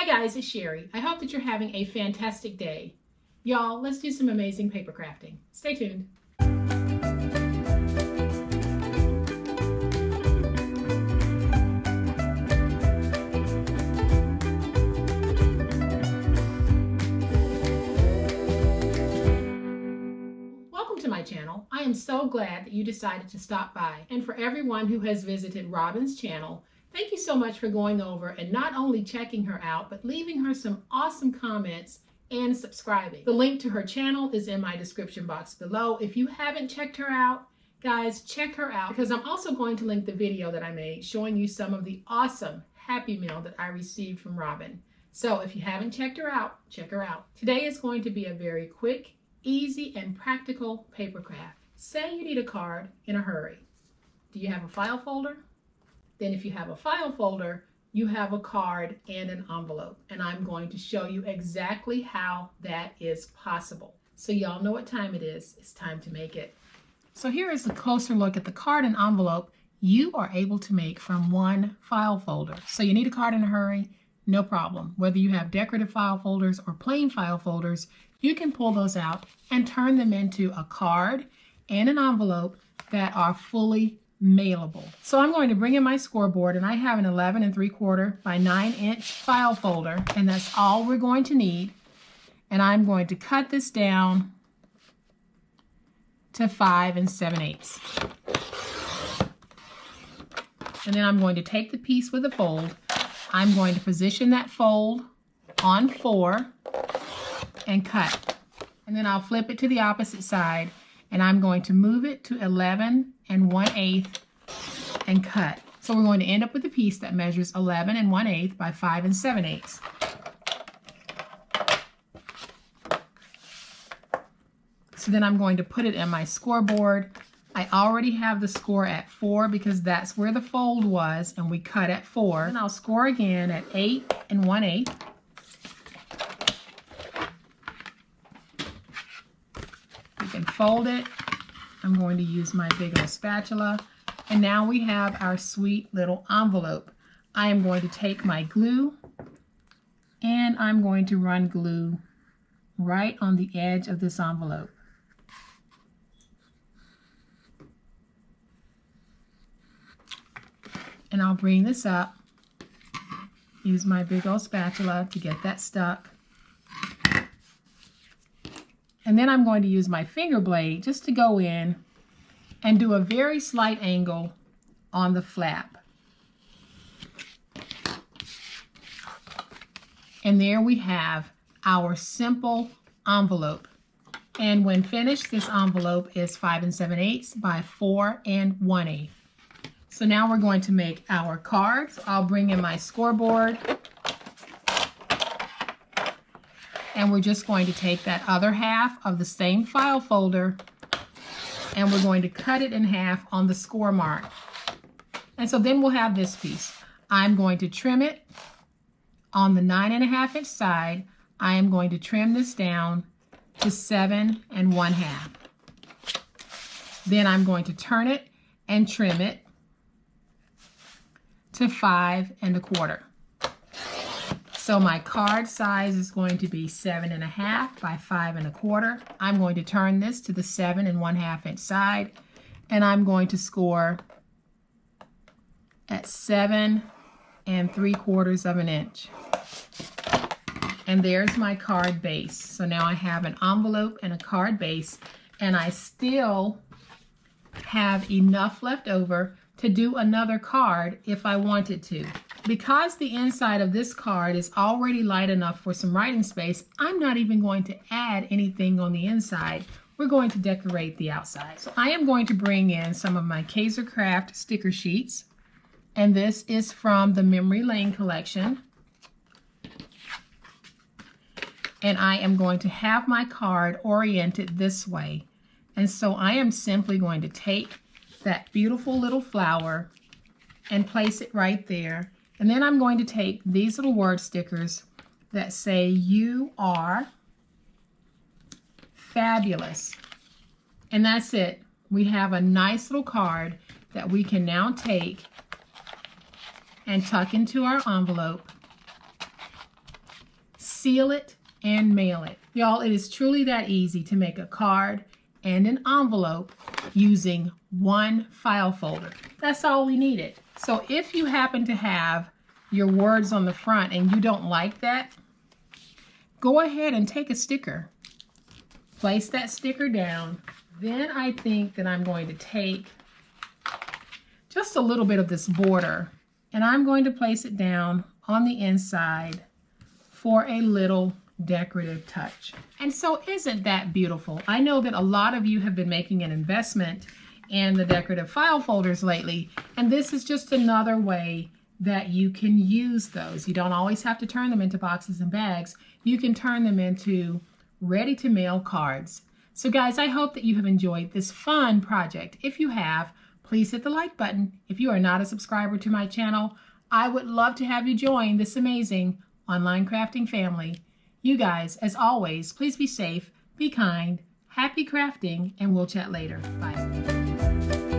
Hi guys, it's Sherry. I hope that you're having a fantastic day. Y'all, let's do some amazing paper crafting. Stay tuned. Welcome to my channel. I am so glad that you decided to stop by. And for everyone who has visited Robin's channel, thank you so much for going over and not only checking her out, but leaving her some awesome comments and subscribing. The link to her channel is in my description box below. If you haven't checked her out, guys, check her out, because I'm also going to link the video that I made showing you some of the awesome Happy Meal that I received from Robin. So if you haven't checked her out, check her out. Today is going to be a very quick, easy, and practical paper craft. Say you need a card in a hurry. Do you have a file folder? Then if you have a file folder, you have a card and an envelope. And I'm going to show you exactly how that is possible. So y'all know what time it is. It's time to make it. So here is a closer look at the card and envelope you are able to make from one file folder. So you need a card in a hurry, no problem. Whether you have decorative file folders or plain file folders, you can pull those out and turn them into a card and an envelope that are fully mailable. So I'm going to bring in my scoreboard, and I have an 11 3/4 by 9-inch file folder, and that's all we're going to need. And I'm going to cut this down to 5 7/8. And then I'm going to take the piece with the fold. I'm going to position that fold on 4 and cut. And then I'll flip it to the opposite side, and I'm going to move it to 11 1/8 and cut. So we're going to end up with a piece that measures 11 1/8 by 5 7/8. So then I'm going to put it in my scoreboard. I already have the score at 4 because that's where the fold was, and we cut at 4. And I'll score again at 8 1/8. You can fold it. I'm going to use my big old spatula. And now we have our sweet little envelope. I am going to take my glue, and I'm going to run glue right on the edge of this envelope. And I'll bring this up, use my big old spatula to get that stuck. And then I'm going to use my finger blade just to go in and do a very slight angle on the flap. And there we have our simple envelope. And when finished, this envelope is 5 7/8 by 4 1/8. So now we're going to make our cards. I'll bring in my scoreboard. And we're just going to take that other half of the same file folder, and we're going to cut it in half on the score mark. And so then we'll have this piece. I'm going to trim it on the 9 1/2 side. I am going to trim this down to 7 1/2. Then I'm going to turn it and trim it to 5 1/4. So my card size is going to be 7 1/2 by 5 1/4. I'm going to turn this to the 7 1/2 inch side, and I'm going to score at 7 3/4 inch. And there's my card base. So now I have an envelope and a card base, and I still have enough left over to do another card if I wanted to. Because the inside of this card is already light enough for some writing space, I'm not even going to add anything on the inside. We're going to decorate the outside. So I am going to bring in some of my Kaiser Craft sticker sheets, and this is from the Memory Lane collection. And I am going to have my card oriented this way. And so I am simply going to take that beautiful little flower and place it right there. And then I'm going to take these little word stickers that say, "You are fabulous." And that's it. We have a nice little card that we can now take and tuck into our envelope seal it, and mail it. Y'all, it is truly that easy to make a card and an envelope using one file folder. That's all we needed. So if you happen to have your words on the front and you don't like that, go ahead and take a sticker. Place that sticker down. Then I think that I'm going to take just a little bit of this border and I'm going to place it down on the inside for a little decorative touch. And so isn't that beautiful? I know that a lot of you have been making an investment in the decorative file folders lately, and this is just another way that you can use those. You don't always have to turn them into boxes and bags. You can turn them into ready-to-mail cards. So guys, I hope that you have enjoyed this fun project. If you have, please hit the like button. If you are not a subscriber to my channel, I would love to have you join this amazing online crafting family. You guys, as always, please be safe, be kind, happy crafting, and we'll chat later. Bye.